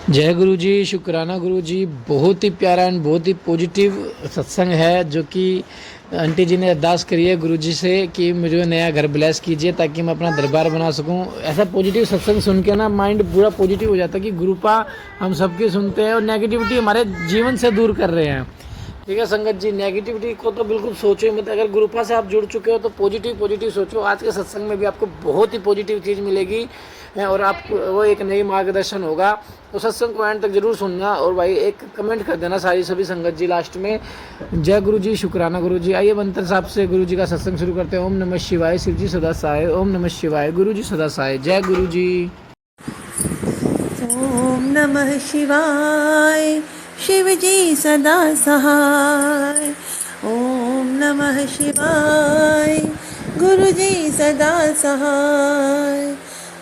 जय गुरु जी, शुक्राना गुरु जी। बहुत ही प्यारा एंड बहुत ही पॉजिटिव सत्संग है जो कि आंटी जी ने अरदास करी है गुरु जी से कि मुझे नया घर ब्लेस कीजिए ताकि मैं अपना दरबार बना सकूं। ऐसा पॉजिटिव सत्संग सुन के ना माइंड पूरा पॉजिटिव हो जाता है कि गुरुपा हम सबकी सुनते हैं और नेगेटिविटी हमारे जीवन से दूर कर रहे हैं। ठीक है संगत जी, नेगेटिविटी को तो बिल्कुल सोचो ही मत। अगर गुरुपा से आप जुड़ चुके हो तो पॉजिटिव पॉजिटिव सोचो। आज के सत्संग में भी आपको बहुत ही पॉजिटिव चीज़ मिलेगी और आपको वो एक नई मार्गदर्शन होगा। तो सत्संग को एंड तक जरूर सुनना और भाई एक कमेंट कर देना सभी संगत जी लास्ट में। जय गुरु जी, शुक्राना गुरु जी। आइए मंत्र साहब से गुरु जी का सत्संग शुरू करते हैं। ओम नमः शिवाय, शिव जी सदा सहाय। ओम नमः शिवाय, गुरु जी सदा सहाय। जय गुरु जी। ओम नमः शिवाय, शिव जी सदा सहाय। ओम नमः शिवाय, गुरु जी सदा सहाय।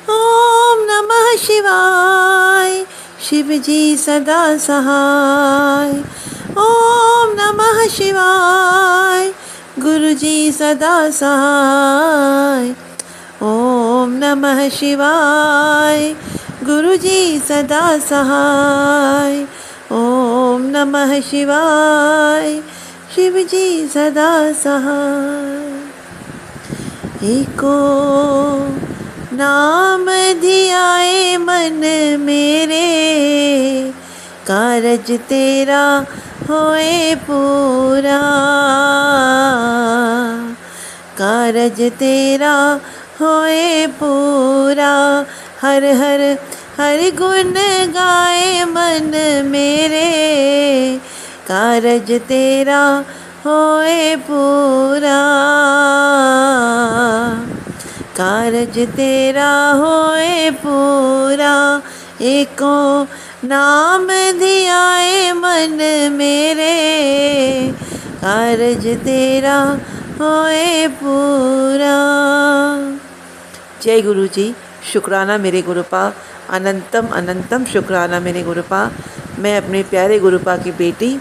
ओम नमः शिवाय, शिव जी सदा सहाय। ओम नमः शिवाय, गुरु जी सदा सहाय। ओम नमः शिवाय, गुरु जी सदा सहाय। ओम नमः शिवाय, शिव जी सदा सहाय। एको नाम धियाए मन मेरे, कारज तेरा होए पूरा। कारज तेरा होए पूरा। हर हर हर गुण गाए मन मेरे, कारज तेरा होए पूरा। कारज तेरा होए पूरा। एको नाम धियाए मन मेरे, कारज तेरा होए पूरा। जय गुरु जी, शुक्राना मेरे गुरुपा। अनंतम अनंतम शुक्राना मेरे गुरुपा। मैं अपने प्यारे गुरुपा की बेटी,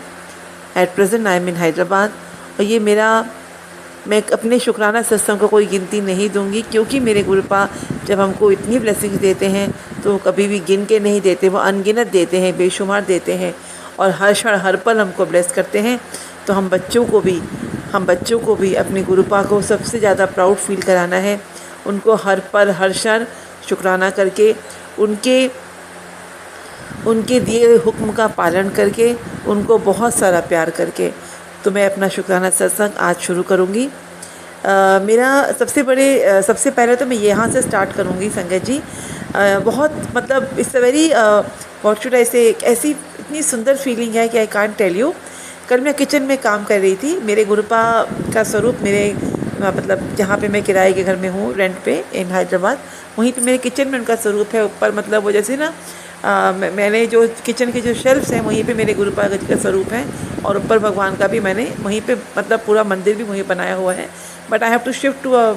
एट प्रेजेंट आई एम इन हैदराबाद। और ये मैं अपने शुक्राना सत्संग को कोई गिनती नहीं दूंगी, क्योंकि मेरे गुरुपा जब हमको इतनी ब्लेसिंग्स देते हैं तो कभी भी गिन के नहीं देते, वो अनगिनत देते हैं, बेशुमार देते हैं और हर क्षण हर पल हमको ब्लेस करते हैं। तो हम बच्चों को भी अपने गुरुपा को सबसे ज़्यादा प्राउड फील कराना है। उनको हर पल हर क्षण शुक्राना करके, उनके दिए हुए हुक्म का पालन करके, उनको बहुत सारा प्यार करके, तो मैं अपना शुक्राना सत्संग आज शुरू करूँगी। मेरा सबसे पहले तो मैं यहाँ से स्टार्ट करूँगी संगत जी। बहुत मतलब it's a very what should I से, ऐसी इतनी सुंदर फीलिंग है कि आई कांट टेल यू। कल मैं किचन में काम कर रही थी। मेरे गुरुपा का स्वरूप मतलब जहाँ पे मैं किराए के घर में हूँ, रेंट पे इन हैदराबाद, वहीं पे मेरे किचन में उनका स्वरूप है। ऊपर मतलब वो जैसे ना मैंने जो किचन के जो शेल्फ्स हैं वहीं पे मेरे गुरुपा जी का स्वरूप है, और ऊपर भगवान का भी मैंने वहीं पे मतलब पूरा मंदिर भी वहीं बनाया हुआ है। But I have to shift to a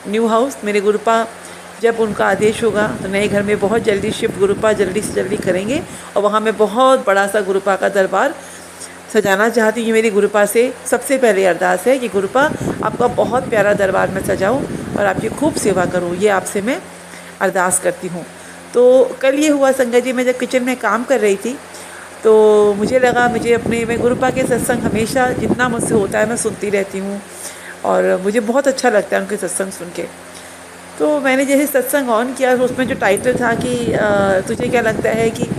new house. मेरे गुरुपा जब उनका आदेश होगा तो नए घर में बहुत जल्दी शिफ्ट गुरुपा जल्दी से जल्दी करेंगे, और वहाँ मैं बहुत बड़ा सा गुरुपा का दरबार सजाना चाहती हूँ। मेरी गुरुपा से सबसे पहले अरदास है कि गुरुपा आपका बहुत प्यारा दरबार मैं सजाऊँ और आपकी खूब सेवा करूँ, ये आपसे मैं अरदास करती हूँ। तो कल ये हुआ संगत जी, मैं जब किचन में काम कर रही थी तो मुझे लगा मैं गुरुपा के सत्संग हमेशा जितना मुझसे होता है मैं सुनती रहती हूँ और मुझे बहुत अच्छा लगता है उनके सत्संग सुन के। तो मैंने जैसे सत्संग ऑन किया तो उसमें जो टाइटल था कि तुझे क्या लगता है कि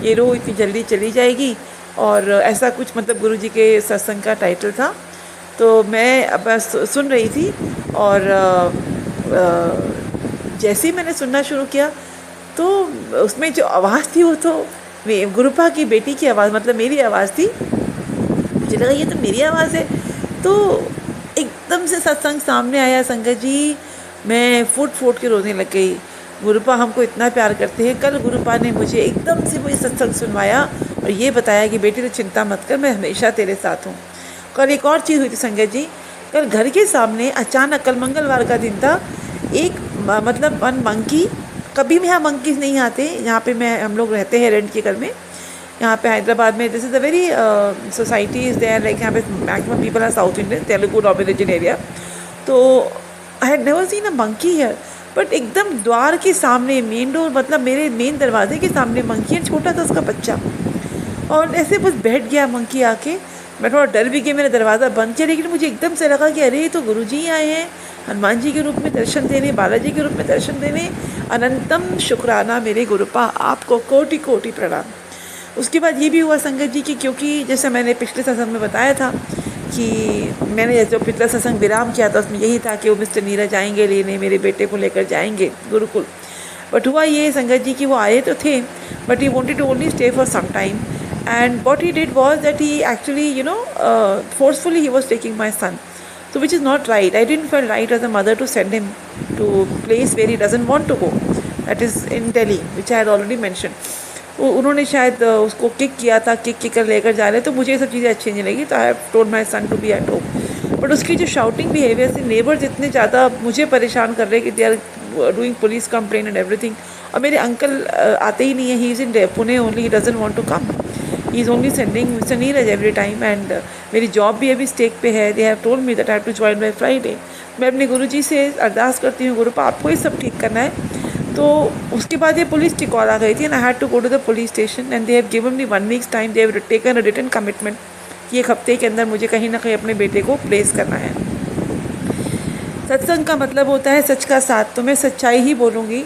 ये रूह इतनी जल्दी चली जाएगी, और ऐसा कुछ मतलब गुरु जी के सत्संग का टाइटल था। तो मैं बस सुन रही थी और जैसे ही मैंने सुनना शुरू किया तो उसमें जो आवाज़ थी वो तो गुरुपा की बेटी की आवाज़, मतलब मेरी आवाज़ थी। मुझे लगा ये तो मेरी आवाज़ है। तो एकदम से सत्संग सामने आया संगत जी, मैं फूट के रोने लग गई। गुरुपा हमको इतना प्यार करते हैं। कल गुरुपा ने मुझे एकदम से वही सत्संग सुनवाया और ये बताया कि बेटी तो चिंता मत कर, मैं हमेशा तेरे साथ हूँ। कल एक और चीज़ हुई थी संगत जी। कल घर के सामने अचानक, कल मंगलवार का दिन था, एक मतलब वन मंकी, कभी भी यहाँ मंकीज़ नहीं आते। यहाँ पे हम लोग रहते हैं रेंट के घर में, यहाँ पे हैदराबाद में। This is a very society is there, like यहाँ पे maximum people are South Indian, Telugu dominated area. तो I had never seen a monkey here, but एकदम द्वार के सामने मेन डोर, मतलब मेरे मेन दरवाजे के सामने मंकी है, छोटा था उसका बच्चा, और ऐसे बस बैठ गया मंकी आके। मैं थोड़ा डर भी गई, मैंने दरवाज़ा बंद किया, लेकिन मुझे एकदम से लगा कि अरे ये तो गुरुजी आए हैं हनुमान जी के रूप में दर्शन देने, बालाजी के रूप में दर्शन देने। अनंतम शुक्राना मेरे गुरुपा, आपको कोटि कोटि प्रणाम। उसके बाद ये भी हुआ संगत जी की, क्योंकि जैसे मैंने पिछले सत्संग में बताया था कि मैंने जो पिछला सत्संग विराम किया था उसमें यही था कि वो मिस्टर नीरज आएंगे लेने, मेरे बेटे को लेकर जाएंगे गुरुकुल। बट हुआ ये संगत जी कि वो आए तो थे, but he wanted to only stay for some time, and what he did was that he actually forcefully he was taking my son, so which is not right. I didn't feel right as a mother to send him to place where he doesn't want to go, that is in Delhi, which I had already mentioned. उन्होंने शायद उसको kick किया था, kick कर लेकर जा रहे, तो मुझे ये सब चीज़ें अच्छी नहीं लगी, तो I have told my son to be at home. But उसकी जो शाउटिंग बिहेवियर से नेबर्स इतने ज़्यादा मुझे परेशान कर रहे हैं कि they are doing police complaint and everything. और मेरे अंकल आते ही नहीं है, he is in Pune only, he doesn't want to come, he is only sending mister Neeraj every time. And मेरी जॉब भी अभी स्टेक पे है, they have told me that I have to join by Friday. मैं अपने गुरुजी से अरदास करती हूँ, गुरुपा आपको ही सब ठीक करना है। तो उसके बाद ये पुलिस की कॉल आ गई थी, and I had to go to the police station, and they have given me 1 weeks time, they have taken a written commitment कि 1 हफ्ते के अंदर मुझे कहीं ना कहीं अपने बेटे को प्लेस करना है। सत्संग का मतलब होता है सच का साथ, तो मैं सच्चाई ही बोलूँगी।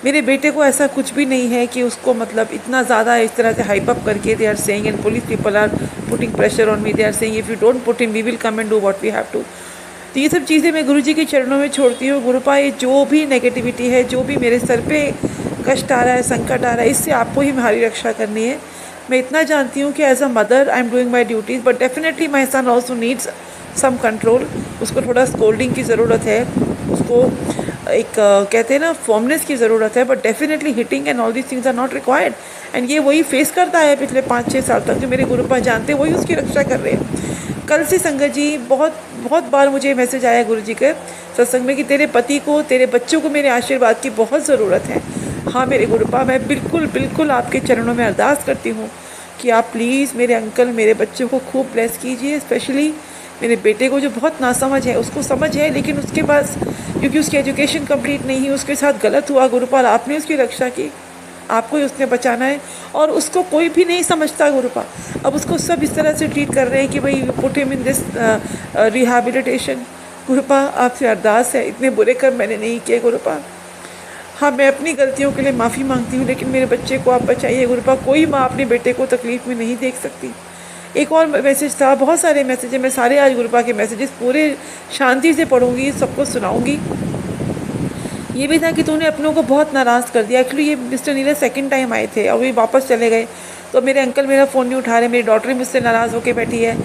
मेरे बेटे को ऐसा कुछ भी नहीं है कि उसको मतलब इतना ज़्यादा इस तरह से हाइप अप करके they are saying, and police people are putting pressure on me, they are saying if you don't put him we will come and do what we have to. तो ये सब चीज़ें मैं गुरुजी के चरणों में छोड़ती हूँ। गुरुपा ये जो भी नेगेटिविटी है, जो भी मेरे सर पे कष्ट आ रहा है, संकट आ रहा है, इससे आपको ही हमारी रक्षा करनी है। मैं इतना जानती हूँ कि as a mother I am doing my duties, but definitely my son also needs some control. उसको थोड़ा स्कोल्डिंग की ज़रूरत है, उसको एक कहते हैं ना फॉर्मनेस की ज़रूरत है, but definitely hitting and all these things are not required. And ये वही फेस करता है पिछले 5-6 साल तक, जो मेरे गुरुपा जानते हैं, वही उसकी रक्षा कर रहे हैं। कल से संगत जी बहुत बार मुझे मैसेज आया गुरुजी के सत्संग में कि तेरे पति को, तेरे बच्चों को मेरे आशीर्वाद की बहुत ज़रूरत है। हाँ मेरे गुरुपा, मैं बिल्कुल आपके चरणों में अरदास करती हूँ कि आप प्लीज़ मेरे अंकल, मेरे बच्चों को खूब ब्लेस कीजिए। स्पेशली मेरे बेटे को जो बहुत नासमझ है, उसको समझ है लेकिन उसके पास, क्योंकि उसकी एजुकेशन कंप्लीट नहीं हुई, उसके साथ गलत हुआ गुरुपाल, आपने उसकी रक्षा की, आपको ही उसने बचाना है। और उसको कोई भी नहीं समझता गुरुपा, अब उसको सब इस तरह से ट्रीट कर रहे हैं कि भाई put him in this rehabilitation. गुरुपा आपसे अरदास है, इतने बुरे कर्म मैंने नहीं किए गुरुपा। हाँ मैं अपनी गलतियों के लिए माफ़ी मांगती हूँ, लेकिन मेरे बच्चे को आप बचाइए गुरुपा। कोई माँ अपने बेटे को तकलीफ़ में नहीं देख सकती। एक और मैसेज था, बहुत सारे मैसेज हैं, मैं सारे आज गुरुपा के मैसेजेस पूरे शांति से पढ़ूँगी, सबको सुनाऊँगी। ये भी था कि तूने अपनों को बहुत नाराज़ कर दिया। एक्चुअली ये मिस्टर नीरज सेकंड टाइम आए थे और वे वापस चले गए, तो मेरे अंकल मेरा फ़ोन नहीं उठा रहे, मेरी डॉटर ही मुझसे नाराज़ होकर बैठी है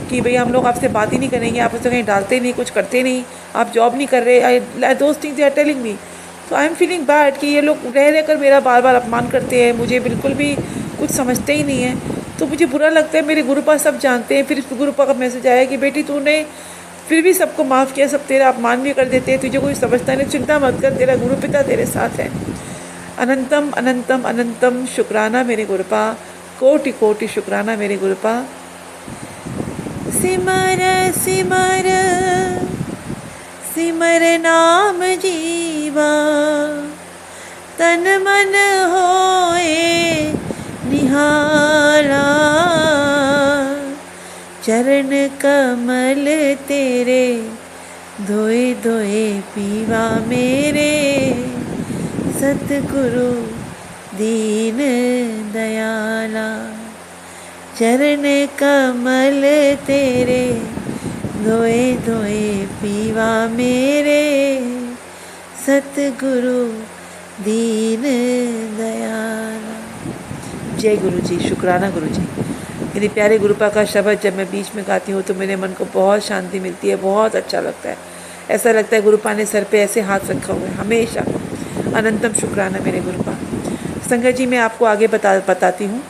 कि भैया हम लोग आपसे बात ही नहीं करेंगे, आप उससे कहीं डालते नहीं, कुछ करते नहीं, आप जॉब नहीं कर रहे, आई दोस्त things they are telling me. तो आई एम फीलिंग बैड कि ये लोग रह कर मेरा बार बार अपमान करते हैं, मुझे बिल्कुल भी कुछ समझते ही नहीं है, तो मुझे बुरा लगता है। मेरे गुरुपा सब जानते हैं। फिर गुरुपा का मैसेज आया कि बेटी तूने फिर भी सबको माफ़ किया, सब तेरा अपमान भी कर देते हैं, तुझे कोई समझता नहीं, चिंता मत कर, तेरा गुरु पिता तेरे साथ है। अनंतम अनंतम अनंतम शुक्राना मेरे गुरुपा, कोटि कोटि शुक्राना मेरे गुरुपा। सिमर सिमर सिमर नाम जीवा, तन मन होए निहारा, चरण कमल तेरे धोए धोए पीवा मेरे, सतगुरु दीन दयाला। चरण कमल तेरे धोए धोए पीवा मेरे, सतगुरु दीन दयाला। जय गुरु जी, शुक्राना गुरु जी। मेरे प्यारे गुरुपा का शब्द जब मैं बीच में गाती हूँ तो मेरे मन को बहुत शांति मिलती है, बहुत अच्छा लगता है। ऐसा लगता है गुरुपा ने सर पे ऐसे हाथ रखा हुआ है हमेशा। अनंतम शुक्राना मेरे गुरुपा। संगत जी मैं आपको आगे बताती हूँ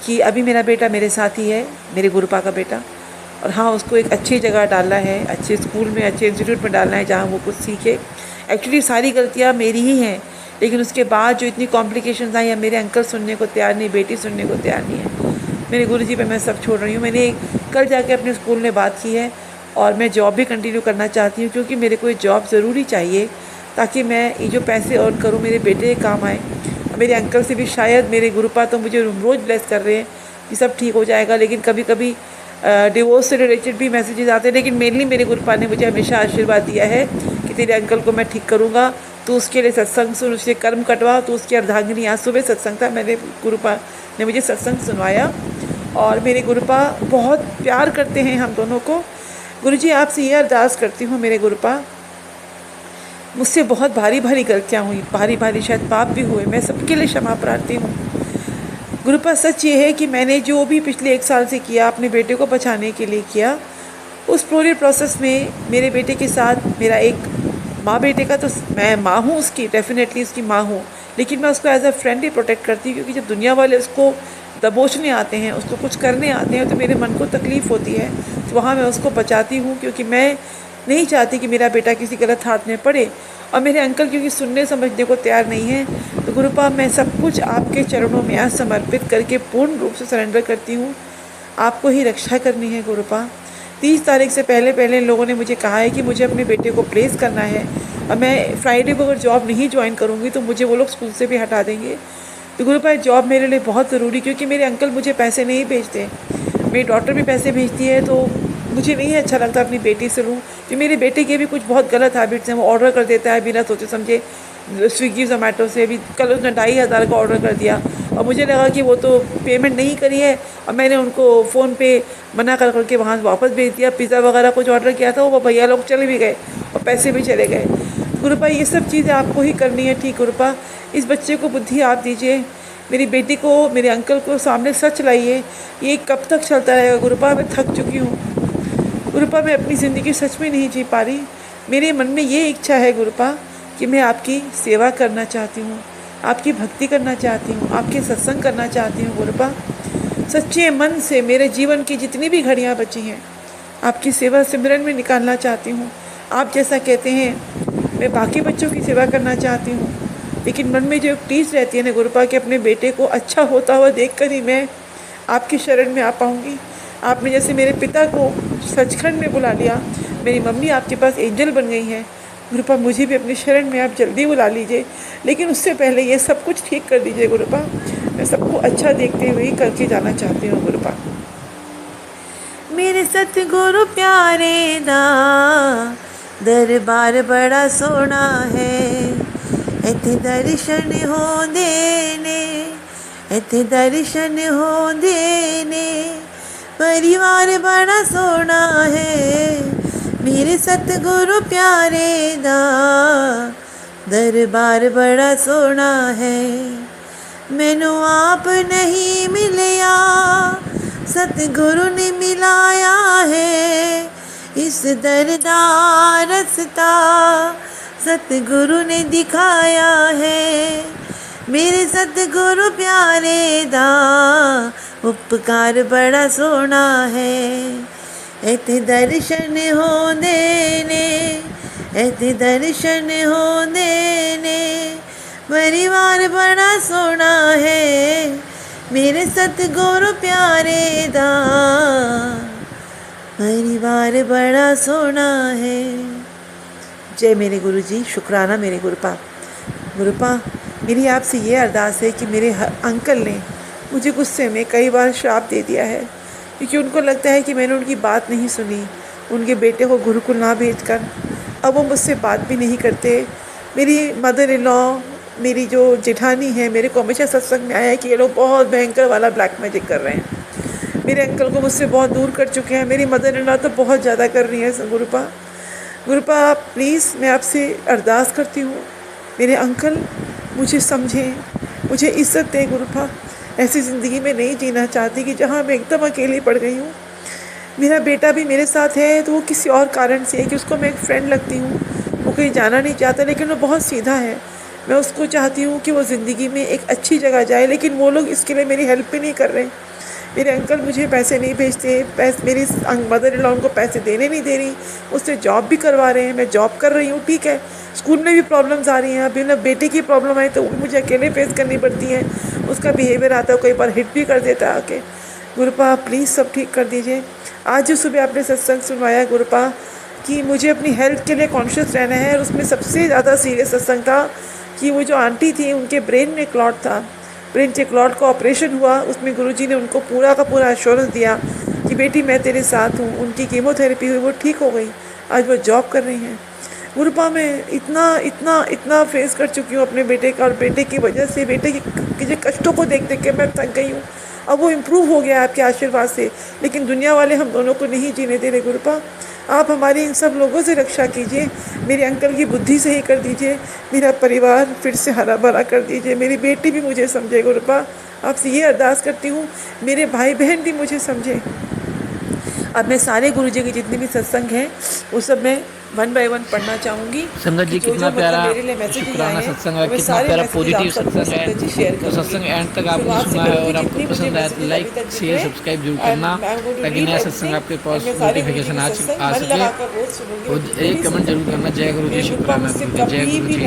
कि अभी मेरा बेटा मेरे साथ ही है, मेरे गुरुपा का बेटा, और हाँ उसको एक अच्छी जगह डालना है, अच्छे स्कूल में, अच्छे इंस्टीट्यूट में डालना है जहाँ वो कुछ सीखे। एक्चुअली सारी गलतियाँ मेरी ही हैं, लेकिन उसके बाद जो इतनी कॉम्प्लिकेशंस आई, मेरे अंकल सुनने को तैयार नहीं, बेटी सुनने को तैयार नहीं है। मेरे गुरुजी पे मैं सब छोड़ रही हूँ। मैंने कल जाके अपने स्कूल में बात की है और मैं जॉब भी कंटिन्यू करना चाहती हूँ, क्योंकि मेरे को ये जॉब ज़रूरी चाहिए। ताकि मैं ये जो पैसे अर्न करूँ मेरे बेटे के काम आए। मेरे अंकल से भी शायद मेरे गुरुपा तो मुझे रोज़ ब्लेस कर रहे हैं कि सब ठीक हो जाएगा, लेकिन कभी कभी डिवोर्स से रिलेटेड भी मैसेजेस आते हैं। लेकिन मेनली मेरे गुरुपा ने मुझे हमेशा आशीर्वाद दिया है कि तेरे अंकल को मैं ठीक करूँगा, तो उसके लिए सत्संग सुन, उससे कर्म कटवा, तो उसकी अर्धांगिनी। आज सुबह सत्संग था, मेरे गुरुपा ने मुझे सत्संग सुनवाया और मेरे गुरुपा बहुत प्यार करते हैं हम दोनों को। गुरुजी आपसे ये अरदास करती हूँ मेरे गुरुपा, मुझसे बहुत भारी भारी गलतियाँ हुई, भारी भारी शायद पाप भी हुए, मैं सबके लिए क्षमा प्रार्थी हूँ। गुरुपा सच ये है कि मैंने जो भी पिछले 1 साल से किया अपने बेटे को बचाने के लिए किया, उस पूरे प्रोसेस में मेरे बेटे के साथ मेरा एक माँ बेटे का, तो मैं माँ हूँ उसकी, डेफिनेटली उसकी माँ हूँ, लेकिन मैं उसको एज अ फ्रेंड ही प्रोटेक्ट करती हूँ। क्योंकि जब दुनिया वाले उसको दबोचने आते हैं, उसको कुछ करने आते हैं, तो मेरे मन को तकलीफ़ होती है, तो वहाँ मैं उसको बचाती हूँ। क्योंकि मैं नहीं चाहती कि मेरा बेटा किसी गलत हाथ में पड़े। और मेरे अंकल क्योंकि सुनने समझने को तैयार नहीं है, तो गुरुपा मैं सब कुछ आपके चरणों में आज समर्पित करके पूर्ण रूप से सरेंडर करती हूँ। आपको ही रक्षा करनी है गुरुपा। 30 तारीख से पहले पहले इन लोगों ने मुझे कहा है कि मुझे अपने बेटे को प्लेस करना है, और मैं फ्राइडे को अगर जॉब नहीं ज्वाइन करूँगी तो मुझे वो लोग स्कूल से भी हटा देंगे। तो गुरुपा जॉब मेरे लिए बहुत ज़रूरी, क्योंकि मेरे अंकल मुझे पैसे नहीं भेजते, मेरी डॉटर भी पैसे भेजती है, तो मुझे नहीं अच्छा लगता अपनी बेटी से लूँ। कि मेरे बेटे के भी कुछ बहुत गलत हैबिट्स हैं, वो ऑर्डर कर देता है बिना सोचे समझे, स्विगी जोमेटो से। अभी कल उसने 2500 का ऑर्डर कर दिया, और मुझे लगा कि वो तो पेमेंट नहीं करी है, और मैंने उनको फ़ोन पे मना कर करके वहाँ से वापस भेज दिया। पिज़्ज़ा वगैरह कुछ ऑर्डर किया था, वो भैया लोग चले भी गए और पैसे भी चले गए। गुरुपा ये सब चीज़ें आपको ही करनी है, ठीक गुरुपा। इस बच्चे को बुद्धि आप दीजिए, मेरी बेटी को, मेरे अंकल को सामने सच लाइए। ये कब तक चलता रहेगा गुरुपा? मैं थक चुकी हूँ गुरुपा, मैं अपनी ज़िंदगी सच में नहीं जी पा रही। मेरे मन में ये इच्छा है गुरुपा कि मैं आपकी सेवा करना चाहती हूँ, आपकी भक्ति करना चाहती हूँ, आपके सत्संग करना चाहती हूँ गुरुपा। सच्चे मन से मेरे जीवन की जितनी भी घड़ियाँ बची हैं आपकी सेवा सिमरन में निकालना चाहती हूँ। आप जैसा कहते हैं मैं बाकी बच्चों की सेवा करना चाहती हूँ, लेकिन मन में जो एक टीस रहती है ना गुरुपा कि अपने बेटे को अच्छा होता हुआ देखकर ही मैं आपकी शरण में आ पाऊँगी। आपने जैसे मेरे पिता को सचखंड में बुला लिया, मेरी मम्मी आपके पास एंजल बन गई हैं गुरुपा, मुझे भी अपनी शरण में आप जल्दी बुला लीजिए। लेकिन उससे पहले ये सब कुछ ठीक कर दीजिए गुरुपा। मैं सबको अच्छा देखते हुए ही करके जाना चाहती हूँ गुरुपा। मेरे सतगुरु प्यारे दा दरबार बड़ा सोना है, इत्थे दर्शन होंदे ने, इत्थे दर्शन होंदे ने, परिवार बड़ा सोना है। मेरे सतगुरु प्यारे दा दरबार बड़ा सोना है। मैनू आप नहीं मिलया, सतगुरु ने मिलाया है। इस दर दा रस्ता सतगुरु ने दिखाया है। मेरे सतगुरु प्यारे दा उपकार बड़ा सोना है। इत्थे दर्शन होंदे ने, इत्थे दर्शन होंदे ने, परिवार बड़ा सोना है। मेरे सतगुरु प्यारे दा परिवार बड़ा सोना है। जय मेरे गुरु जी, शुक्राना मेरे गुरुपा। गुरुपा मेरी आपसे ये अरदास है कि मेरे अंकल ने मुझे गुस्से में कई बार श्राप दे दिया है, क्योंकि उनको लगता है कि मैंने उनकी बात नहीं सुनी, उनके बेटे को गुरुकुल ना भेजकर। अब वो मुझसे बात भी नहीं करते। मेरी मदर इन लॉ, मेरी जो जेठानी है, मेरे को हमेशा सत्संग में आया है कि ये लोग बहुत भयंकर वाला ब्लैक मैजिक कर रहे हैं। मेरे अंकल को मुझसे बहुत दूर कर चुके हैं, मेरी मदर इन लॉ तो बहुत ज़्यादा कर रही है। गुरुपा गुरुपा प्लीज़ मैं आपसे अरदास करती हूँ, मेरे अंकल मुझे समझें, मुझे इज़्ज़त दें गुरुपा। ऐसी ज़िंदगी में नहीं जीना चाहती कि जहाँ मैं एकदम अकेली पड़ गई हूँ। मेरा बेटा भी मेरे साथ है, तो वो किसी और कारण से है कि उसको मैं एक फ्रेंड लगती हूँ, वो कहीं जाना नहीं चाहता, लेकिन वो बहुत सीधा है। मैं उसको चाहती हूँ कि वो ज़िंदगी में एक अच्छी जगह जाए, लेकिन वो लोग इसके लिए मेरी हेल्प भी नहीं कर रहे। मेरे अंकल मुझे पैसे नहीं भेजते, मेरी मदर इन लॉ उनको पैसे देने नहीं दे रही, उससे जॉब भी करवा रहे हैं। मैं जॉब कर रही हूँ, ठीक है, स्कूल में भी प्रॉब्लम्स आ रही हैं। अभी ना बेटे की प्रॉब्लम आई तो वो मुझे अकेले फेस करनी पड़ती है। उसका बिहेवियर आता है, कई बार हिट भी कर देता है आके। गुरुपा प्लीज़ सब ठीक कर दीजिए। आज जो सुबह आपने सत्संग सुनवाया गुरुपा, कि मुझे अपनी हेल्थ के लिए कॉन्शियस रहना है। और उसमें सबसे ज़्यादा सीरियस सत्संग था कि वो जो आंटी थी उनके ब्रेन में क्लॉट था, ब्रेन के क्लॉट का ऑपरेशन हुआ। उसमें गुरुजी ने उनको पूरा का पूरा एश्योरेंस दिया कि बेटी मैं तेरे साथ हूँ। उनकी कीमोथेरेपी हुई, वो ठीक हो गई, आज वो जॉब कर रही हैं। गुरुपा मैं इतना इतना इतना फेस कर चुकी हूँ अपने बेटे का, और बेटे की वजह से, बेटे के कष्टों को देख देख के मैं थक गई हूँ। अब वो इम्प्रूव हो गया आपके आशीर्वाद से, लेकिन दुनिया वाले हम दोनों को नहीं जीने दे रहे। गुरुपा आप हमारी इन सब लोगों से रक्षा कीजिए, मेरे अंकल की बुद्धि सही कर दीजिए, मेरा परिवार फिर से हरा भरा कर दीजिए, मेरी बेटी भी मुझे समझे। गुरुपा आपसे ये अरदास करती हूँ, मेरे भाई बहन भी मुझे समझे। अब मैं सारे गुरुजी के जितने भी सत्संग हैं वो सब मैं 1 बाय 1 पढ़ना चाहूँगी। संगत जी, कितना प्यारा शुक्राना सत्संग है, कितना प्यारा पॉजिटिव सत्संग है। तो सत्संग एंड तक आपने सुना है और आपको पसंद आया तो लाइक शेयर सब्सक्राइब जरूर करना, ताकि नया सत्संग आपके पास नोटिफिकेशन आ सके। और एक कमेंट जरूर करना। जय गुरु जी, शुक्राना गुरु जी, जय गुरु जी।